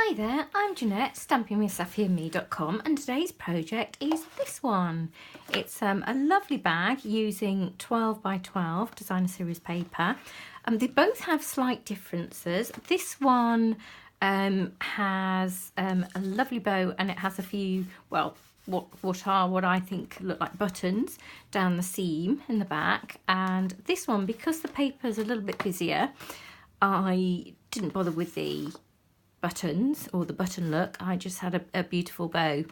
Hi there, I'm Jeanette, stampingwithsafiandme.com, and today's project is this one. It's a lovely bag using 12 by 12 designer series paper. They both have slight differences. This one has a lovely bow, and it has a few, well, what I think look like buttons down the seam in the back. And this one, because the paper's a little bit busier, I didn't bother with the buttons or the button look. I just had a beautiful bow.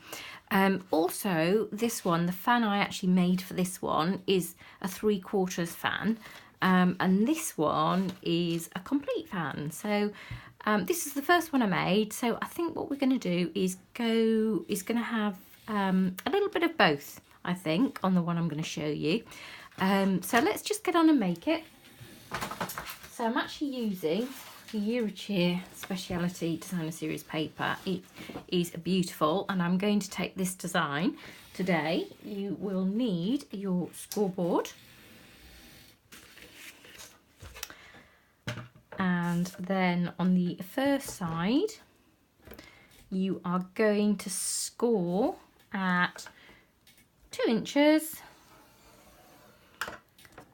Also, this one, the fan I actually made for this one is a 3/4 fan, and this one is a complete fan. So this is the first one I made, so I think what we're going to do is going to have a little bit of both, I think, on the one I'm going to show you. So let's just get on and make it. So I'm actually using the Year Speciality Designer Series paper. It is beautiful, and I'm going to take this design today. You will need your scoreboard, and then on the first side you are going to score at 2 inches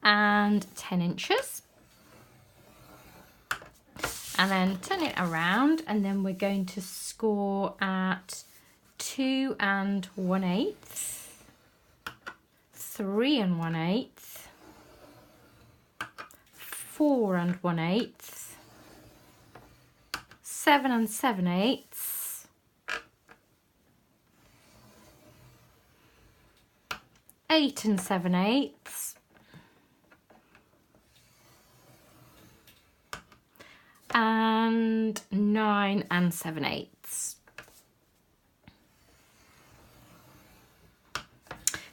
and 10 inches. And then turn it around, and then we're going to score at 2 1/8, 3 1/8, 4 1/8, 7 7/8, 8 7/8, and 9 7/8.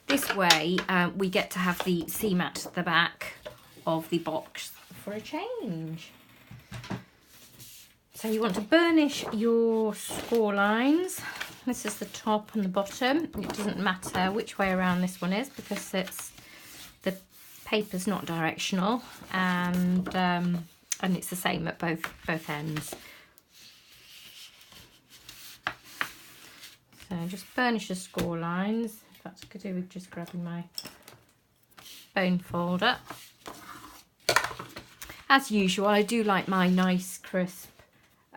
This way we get to have the seam at the back of the box for a change. So you want to burnish your score lines. This is the top and the bottom. It doesn't matter which way around this one is, because the paper's not directional, and it's the same at both ends. So just burnish the score lines. In fact, I could do with just grabbing my bone folder. As usual, I do like my nice crisp.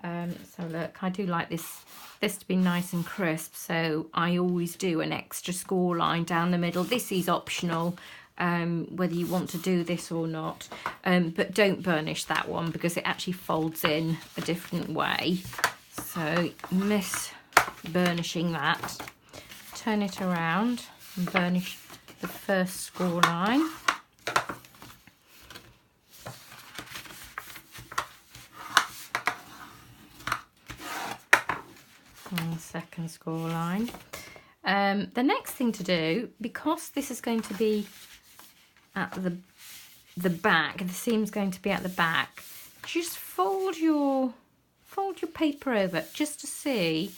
So look, I do like this to be nice and crisp. So I always do an extra score line down the middle. This is optional, whether you want to do this or not, but don't burnish that one because it actually folds in a different way. So miss burnishing that. Turn it around and burnish the first score line. And the second score line. The next thing to do, because this is going to be at the back, the seam's going to be at the back, just fold your paper over just to see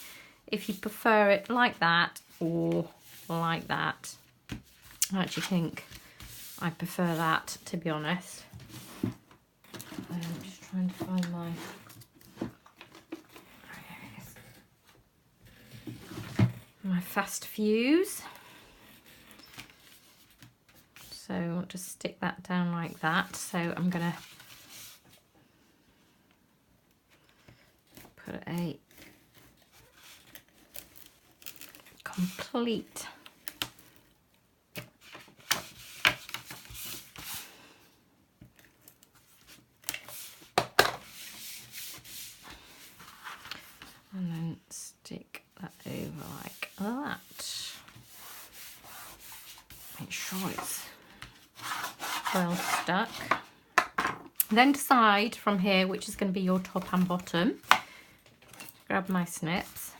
if you prefer it like that or like that. I actually think I prefer that, to be honest. I'm just trying to find my fast fuse. So I want to stick that down like that. So I'm going to put a complete and then stick that over like that. Make sure it's well stuck. Then decide from here which is going to be your top and bottom. Grab my snips.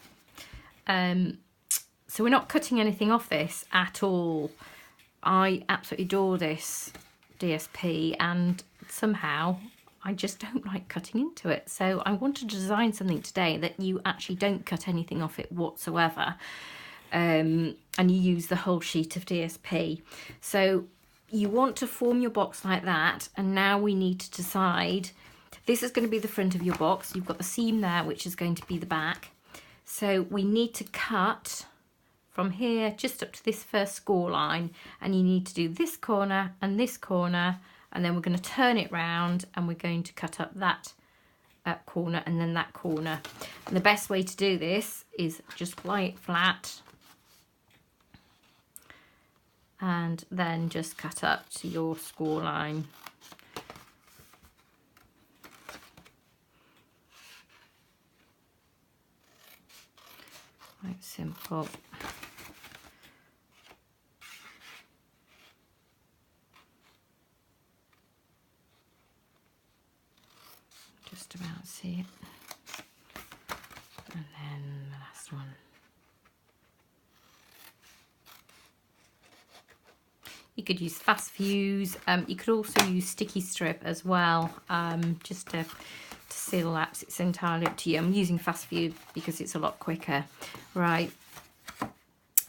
So we're not cutting anything off this at all. I absolutely adore this DSP, and somehow I just don't like cutting into it. So I wanted to design something today that you actually don't cut anything off it whatsoever. And you use the whole sheet of DSP. So you want to form your box like that, and now we need to decide This is going to be the front of your box. You've got the seam there, which is going to be the back. So we need to cut from here just up to this first score line, and you need to do this corner, and then we're going to turn it round, and we're going to cut up that corner and then that corner. And the best way to do this is just lie it flat and then just cut up to your score line. Quite simple. Just about see it. And then the last one. You could use fast fuse. You could also use sticky strip as well, just to seal that. It's entirely up to you. I'm using fast fuse because it's a lot quicker. Right.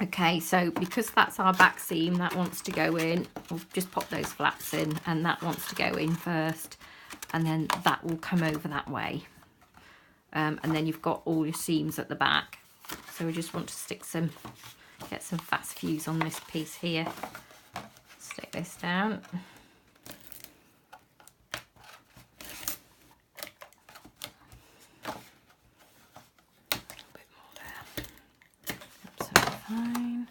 Okay, so because that's our back seam, that wants to go in. We'll just pop those flaps in, and that wants to go in first, and then that will come over that way. And then you've got all your seams at the back. So we just want to get some fast fuse on this piece here. Stick this down. A bit more there. Absolutely fine.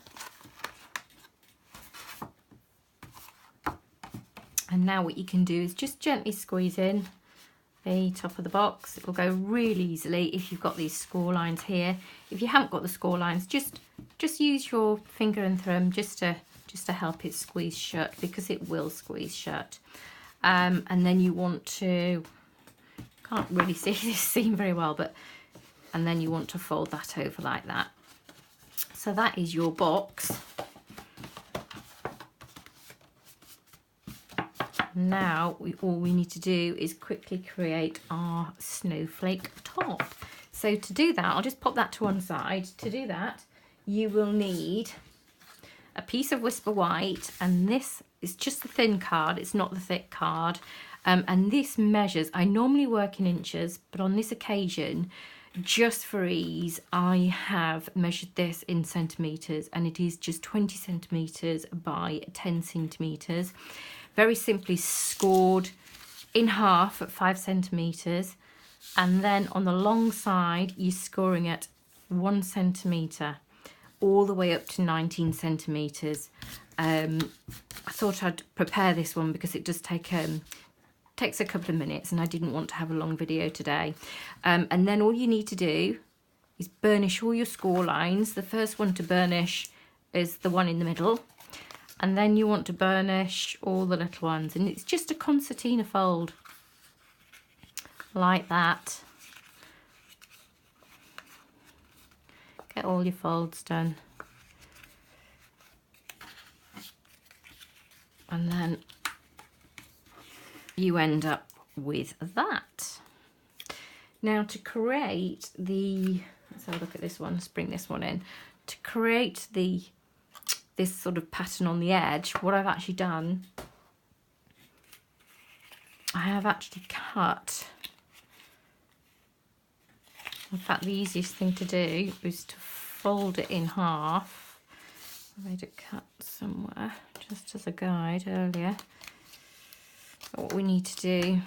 And now what you can do is just gently squeeze in the top of the box. It will go really easily if you've got these score lines here. If you haven't got the score lines, just use your finger and thumb just to help it squeeze shut, because it will squeeze shut. And then you want to, can't really see this seam very well, and then you want to fold that over like that. So that is your box. Now all we need to do is quickly create our snowflake top. So to do that, I'll just pop that to one side. To do that, you will need a piece of Whisper White, and this is just the thin card, it's not the thick card. And this measures, I normally work in inches, but on this occasion, just for ease, I have measured this in centimetres, and it is just 20 centimetres by 10 centimetres. Very simply scored in half at 5 centimetres, and then on the long side you're scoring at 1 centimetre all the way up to 19 centimetres. I thought I'd prepare this one because it does takes a couple of minutes, and I didn't want to have a long video today. And then all you need to do is burnish all your score lines. The first one to burnish is the one in the middle, and then you want to burnish all the little ones, and it's just a concertina fold like that. Get all your folds done, and then you end up with that. Now to create let's have a look at this one, let's bring this one in. To create this sort of pattern on the edge, what I've actually done, I have actually cut, in fact the easiest thing to do is to fold it in half. I made a cut somewhere just as a guide earlier. But what we need to do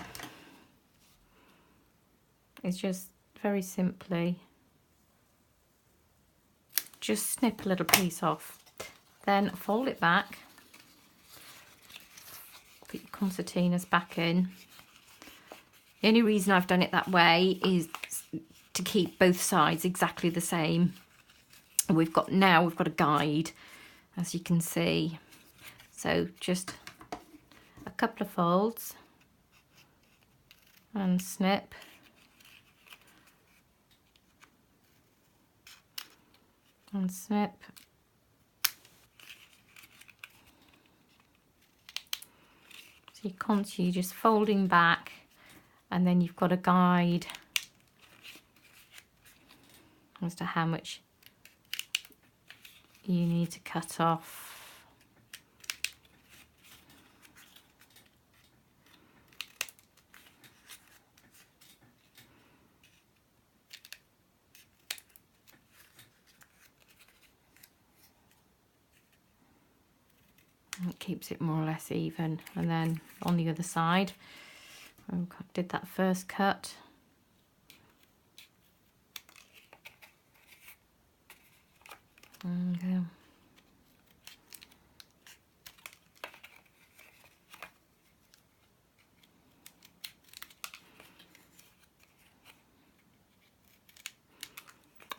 is just very simply just snip a little piece off, then fold it back, put your concertinas back in. The only reason I've done it that way is to keep both sides exactly the same. We've got a guide, as you can see. So just a couple of folds and snip. And snip. So you're just folding back, and then you've got a guide as to how much you need to cut off. keeps it more or less even. And then on the other side, I did that first cut. Okay.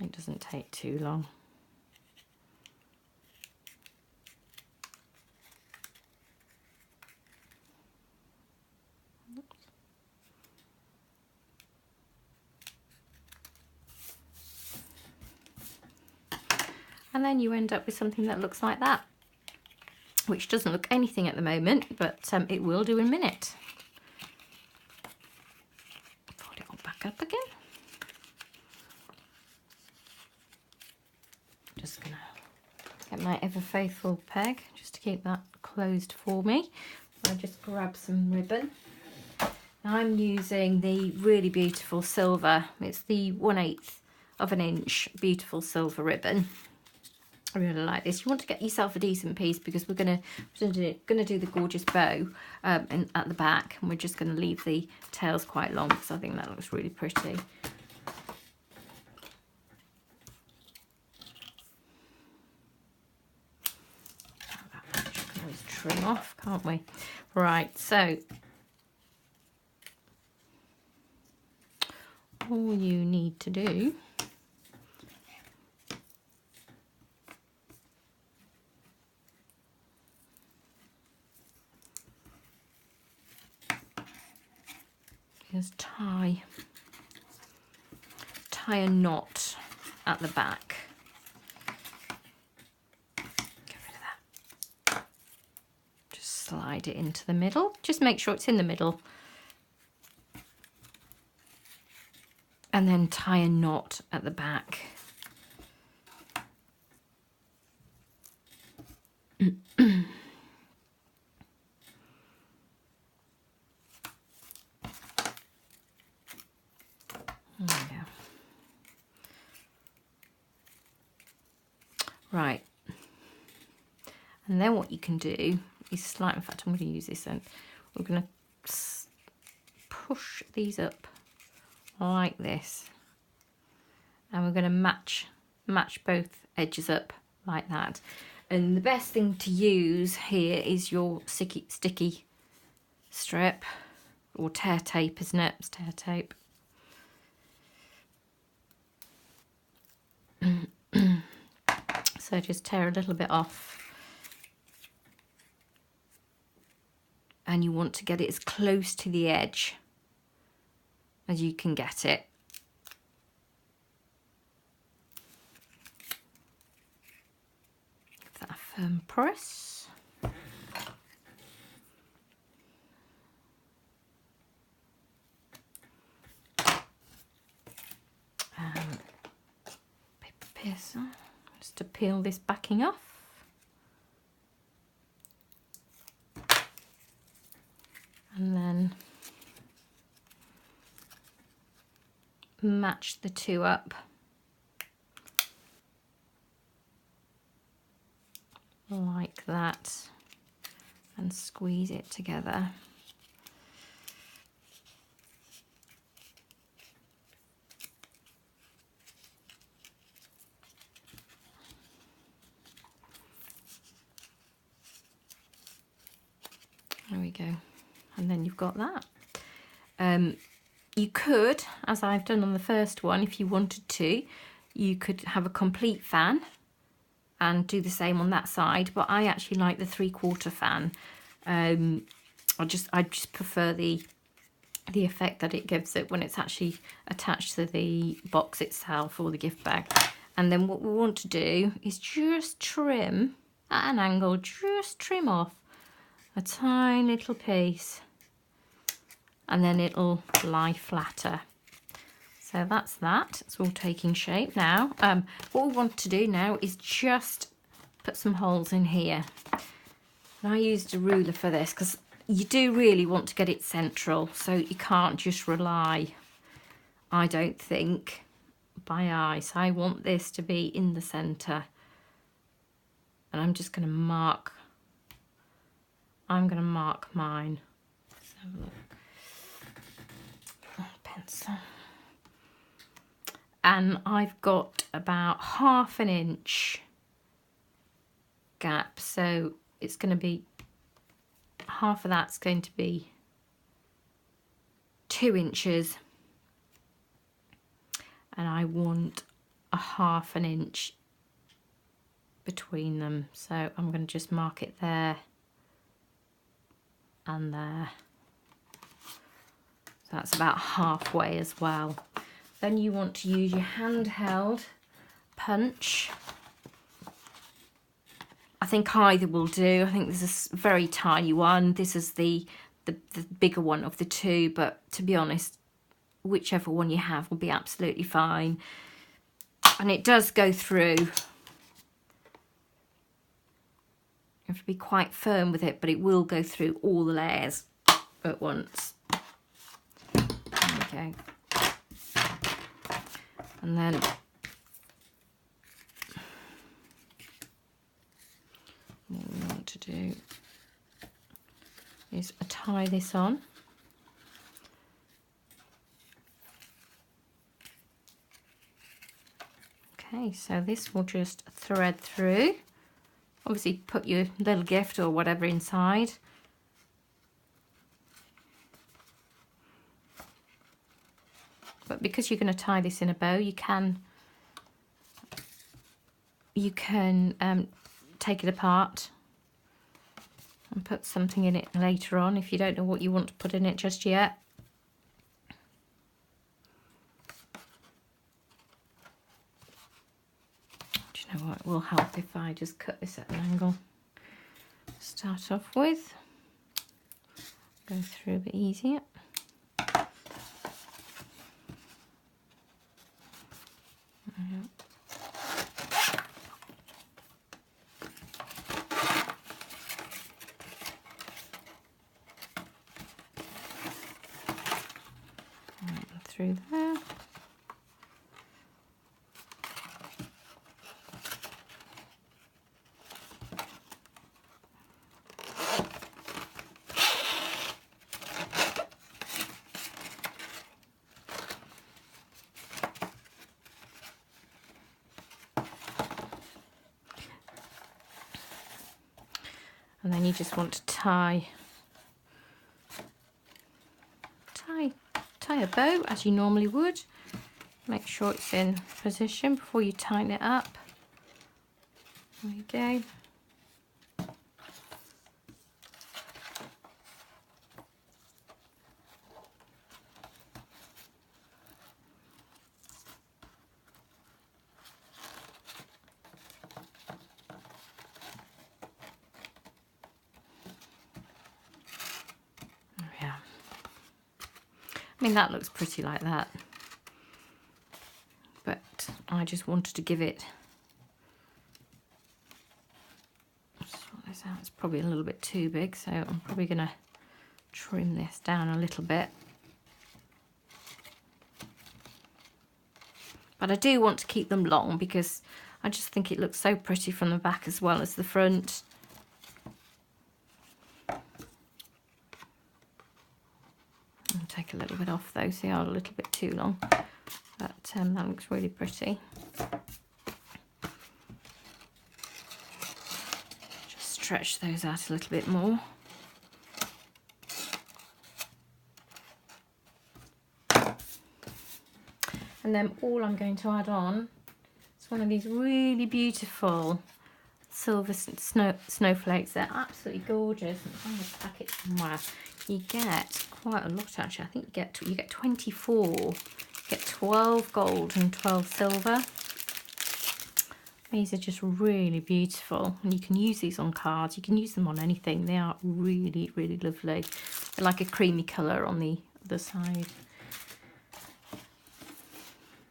It doesn't take too long. And then you end up with something that looks like that, which doesn't look anything at the moment, but it will do in a minute. Fold it all back up again. Just gonna get my ever faithful peg just to keep that closed for me. I'll just grab some ribbon. Now I'm using the really beautiful silver. It's the 1/8 of an inch beautiful silver ribbon. I really like this. You want to get yourself a decent piece because we're gonna do the gorgeous bow at the back, and we're just gonna leave the tails quite long because I think that looks really pretty. We can always trim off, can't we? Right, so all you need to do is tie a knot at the back. Get rid of that. Just slide it into the middle. Just make sure it's in the middle. And then tie a knot at the back. Right, and then what you can do is in fact I'm going to use this and we're going to push these up like this, and we're going to match both edges up like that. And the best thing to use here is your sticky strip, or tear tape, isn't it? It's tear tape. So just tear a little bit off, and you want to get it as close to the edge as you can get it. Give that a firm press. Paper piercer. Just to peel this backing off. And then match the two up like that and squeeze it together. There we go. And then you've got that. You could, as I've done on the first one, if you wanted to, you could have a complete fan and do the same on that side, but I actually like the 3/4 fan. I just prefer the effect that it gives it when it's actually attached to the box itself or the gift bag. And then what we want to do is just trim at an angle, just trim off a tiny little piece, and then it'll lie flatter. So that's that. It's all taking shape now. What we want to do now is just put some holes in here. And I used a ruler for this because you do really want to get it central, so you can't just rely, I don't think, by eye. So I want this to be in the centre, and I'm just going to mark I'm going to mark mine. Let's have a look. Oh, pencil. And I've got about 1/2 inch gap, so it's going to be half of that's going to be 2 inches, and I want a 1/2 inch between them, so I'm going to just mark it there and there. So that's about halfway as well. Then you want to use your handheld punch. I think either will do. I think there's a very tiny one. This is the bigger one of the two, but to be honest, whichever one you have will be absolutely fine. And it does go through. You have to be quite firm with it, but it will go through all the layers at once. There we go. And then what we want to do is tie this on. Okay, so this will just thread through. Obviously put your little gift or whatever inside. But because you're going to tie this in a bow, you can take it apart and put something in it later on if you don't know what you want to put in it just yet. Do you know what? It will help if I just cut this at an angle. Start off with. Go through a bit easier. Through there. And then you just want to tie a bow as you normally would. Make sure it's in position before you tighten it up. There you go. I mean, that looks pretty like that, but I just wanted to give it, sort this out, it's probably a little bit too big, so I'm probably going to trim this down a little bit. But I do want to keep them long because I just think it looks so pretty from the back as well as the front. Take a little bit off those, they are a little bit too long, but that looks really pretty. Just stretch those out a little bit more. And then all I'm going to add on is one of these really beautiful silver snowflakes. They're absolutely gorgeous. It's on the packet somewhere. You get quite a lot actually. I think you get 24. You get 12 gold and 12 silver. These are just really beautiful, and you can use these on cards. You can use them on anything. They are really, really lovely. They're like a creamy colour on the other side.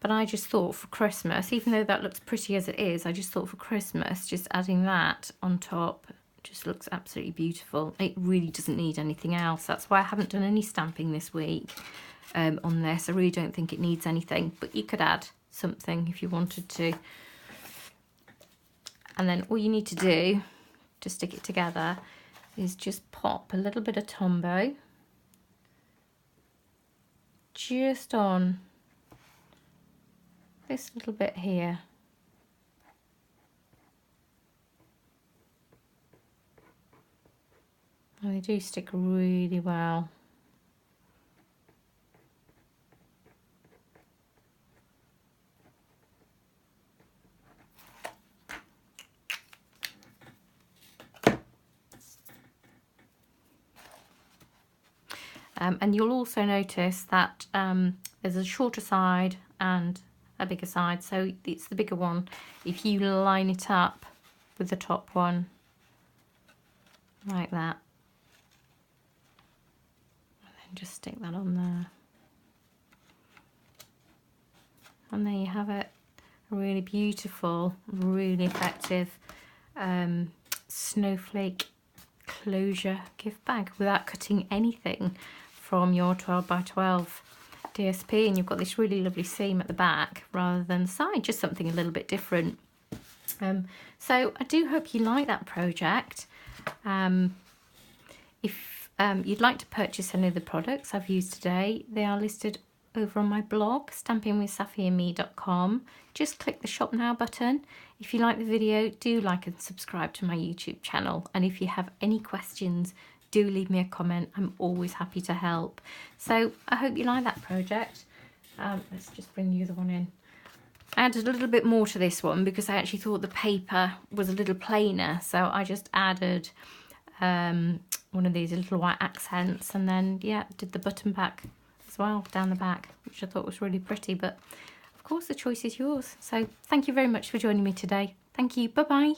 But I just thought for Christmas, even though that looks pretty as it is, I just thought for Christmas, just adding that on top just looks absolutely beautiful. It really doesn't need anything else. That's why I haven't done any stamping this week on this. I really don't think it needs anything, but you could add something if you wanted to. And then all you need to do to stick it together is just pop a little bit of Tombow just on this little bit here. And they do stick really well. And you'll also notice that there's a shorter side and a bigger side, so it's the bigger one. If you line it up with the top one like that, and then just stick that on there, and there you have it. A really beautiful, really effective snowflake closure gift bag without cutting anything from your 12 by 12 DSP. And you've got this really lovely seam at the back rather than the side, just something a little bit different. So I do hope you like that project. If you'd like to purchase any of the products I've used today, they are listed over on my blog, stampingwithsafiandme.com. Just click the shop now button. If you like the video, do like and subscribe to my YouTube channel. And if you have any questions, do leave me a comment. I'm always happy to help. So I hope you like that project. Let's just bring the other one in. I added a little bit more to this one because I actually thought the paper was a little plainer. So I just added one of these little white accents, and then, yeah, did the button back as well down the back, which I thought was really pretty. But of course the choice is yours. So thank you very much for joining me today. Thank you. Bye bye.